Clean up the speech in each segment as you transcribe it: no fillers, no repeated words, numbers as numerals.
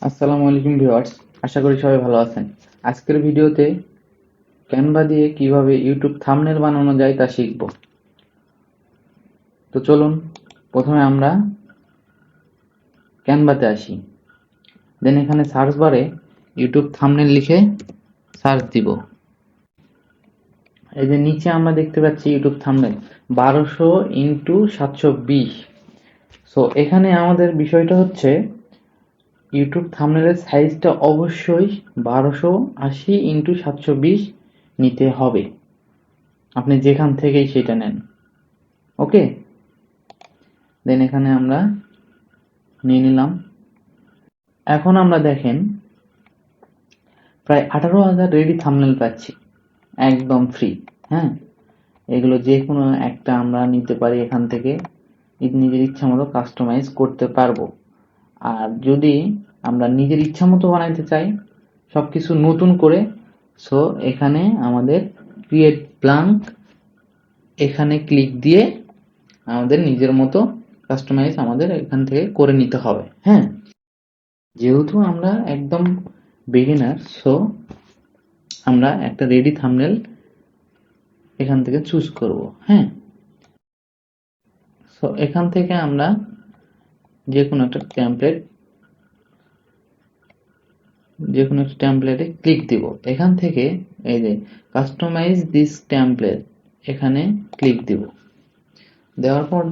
আসসালামুআলাইকুম viewers, আশা করি সবাই ভালো আছেন। আজকের ভিডিওতে ক্যানভা দিয়ে কিভাবে ইউটিউব থাম্বনেল বানানো যায় তা শিখব। তো চলুন প্রথমে আমরা ক্যানভাতে আসি। দেন এখানে সার্চ বারে ইউটিউব থাম্বনেল লিখে সার্চ দিব। এই যে নিচে আমরা দেখতে পাচ্ছি ইউটিউব থাম্বনেল 1200x720। সো এখানে আমাদের বিষয়টা হচ্ছে ইউটিউব থাম্বনেলের সাইজটা অবশ্যই 1280x720 নিতে হবে। আপনি যেখান থেকেই সেটা নেন, ওকে। দেন এখানে আমরা নিয়ে নিলাম। এখন আমরা দেখেন প্রায় 18,000 রেডি থাম্বনেল পাচ্ছি একদম ফ্রি। হ্যাঁ, এগুলো যে কোনো একটা আমরা নিতে পারি, এখান থেকে নিজের ইচ্ছা মতো কাস্টমাইজ করতে পারবো। আর যদি আমরা নিজের ইচ্ছা মতো বানাইতে চাই সবকিছু নতুন করে, সো এখানে আমাদের ক্রিয়েট ব্ল্যাঙ্ক এখানে ক্লিক দিয়ে আমাদের নিজের মতো কাস্টমাইজ আমাদের এখান থেকে করে নিতে হবে। হ্যাঁ, যেহেতু আমরা একদম বিগিনার, সো আমরা একটা রেডি থাম্বনেল এখান থেকে চুজ করব। হ্যাঁ, সো এখান থেকে আমরা যে কোনো একটা টেমপ্লেটে ক্লিক দিব। এখান থেকে এই যে কাস্টমাইজ দিস টেমপ্লেট এখানে ক্লিক দিব। দেওয়ার পর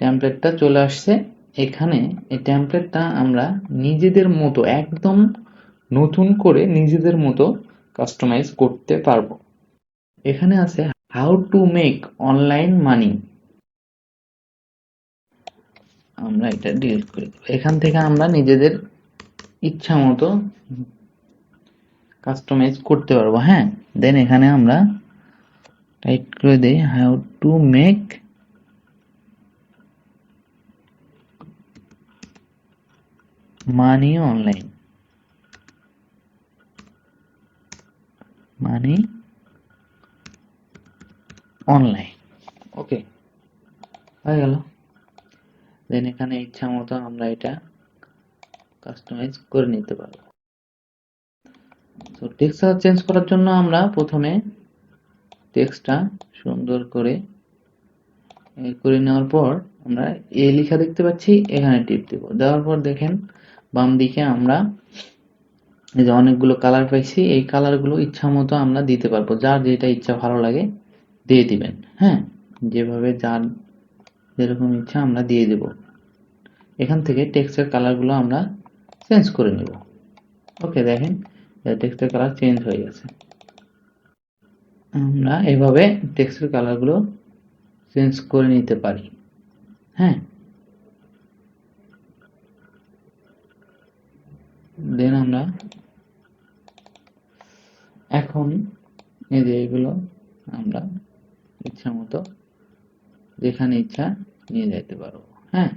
টেমপ্লেটটা চলে আসছে। এখানে এই টেমপ্লেটটা আমরা নিজেদের মতো একদম নতুন করে নিজেদের মতো কাস্টমাইজ করতে পারবো। এখানে আছে how to make online money, আমরা এটা ডিলিট করে দেব। এখান থেকে আমরা নিজেদের ইচ্ছা মতো কাস্টমাইজ করতে পারবো। হ্যাঁ, দেন এখানে আমরা টাইপ করে দেই how to make money online, money online. Okay, হয়ে গেল। দেন এখানে ইচ্ছা মতো আমরা এটা কাস্টমাইজ করে নিতে পারবো। তো টেক্সট চেঞ্জ করার জন্য আমরা প্রথমে টেক্সটটা সুন্দর করে করে নেওয়ার পর আমরা এ লেখা দেখতে পাচ্ছি, এখানে টিপ দেব। দেওয়ার পর দেখেন বাম দিকে আমরা এই যে অনেকগুলো কালার পাইছি, এই কালারগুলো ইচ্ছা মতো আমরা দিতে পারবো। যার যেটা ইচ্ছা ভালো লাগে দিয়ে দিবেন। হ্যাঁ, যেভাবে যার যেরকম ইচ্ছা আমরা দিয়ে দেব। এখান থেকে টেক্সটের কালারগুলো আমরা চেঞ্জ করে নেব। ওকে, দেখেন টেক্সটের কালার চেঞ্জ হয়ে গেছে। আমরা এভাবে টেক্সটের কালারগুলো চেঞ্জ করে নিতে পারি। হ্যাঁ, দেন আমরা এখন এই যে এগুলো আমরা ইচ্ছা মতো যেখানে ইচ্ছা নিয়ে যেতে পারবো। হ্যাঁ,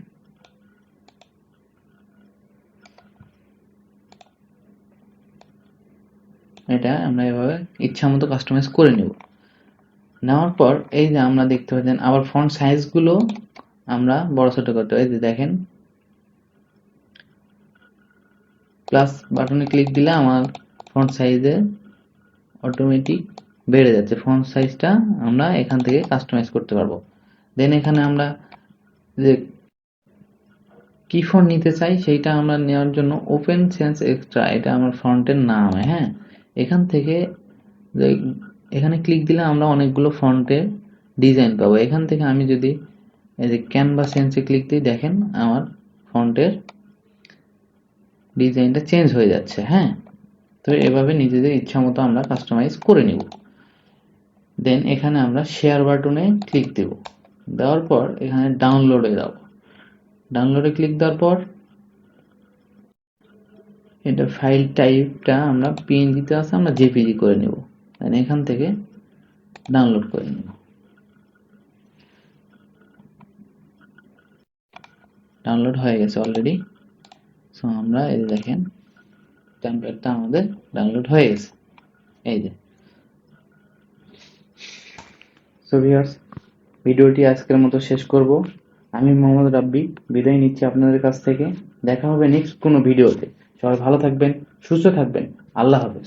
এটা আমরা এভাবে ইচ্ছা মতো কাস্টমাইজ করে নেব। নেওয়ার পর এই যে আমরা দেখতে পাচ্ছেন আবার ফন্ট সাইজগুলো আমরা বড় ছোট করতে হবে। এই যে দেখেন প্লাস বাটনে ক্লিক দিলে আমার ফন্ট সাইজে অটোমেটিক বেড়ে যাচ্ছে। ফন্ট সাইজটা আমরা এখান থেকে কাস্টমাইজ করতে পারবো। দেন এখানে আমরা যে কি ফন্ট নিতে চাই সেইটা আমরা নেওয়ার জন্য ওপেন সেন্স এক্সট্রা, এটা আমার ফন্টের নাম। হ্যাঁ, এখান থেকে এখানে ক্লিক দিলে আমরা অনেকগুলো ফন্টের ডিজাইন পাবো। এখান থেকে আমি যদি এই যে ক্যানভা সেন্সে ক্লিক দিই, দেখেন আমার ফন্টের ডিজাইনটা চেঞ্জ হয়ে যাচ্ছে। হ্যাঁ, তো এভাবে নিজেদের ইচ্ছা মতো আমরা কাস্টমাইজ করে নিব। দেন এখানে আমরা শেয়ার বাটনে ক্লিক দেব। দেওয়ার পর এখানে ডাউনলোডে যাব। ডাউনলোডে ক্লিক দেওয়ার পর এটা ফাইল টাইপটা আমরা পিএনজিতে আছে, আমরা জেপিজি করে নেব। দেন এখান থেকে ডাউনলোড করে নেব। ডাউনলোড হয়ে গেছে অলরেডি। সো আমরা এই দেখেন টেমপ্লেটটা আমাদের ডাউনলোড হয়ে গেছে। এই যে সো ভিউয়ার্স, ভিডিওটি আজকের মতো শেষ করব। আমি মোহাম্মদ রাব্বি বিদায় নিচ্ছি আপনাদের কাছ থেকে। দেখা হবে নেক্সট কোনো ভিডিওতে। সবাই ভালো থাকবেন, সুস্থ থাকবেন। আল্লাহ হাফেজ।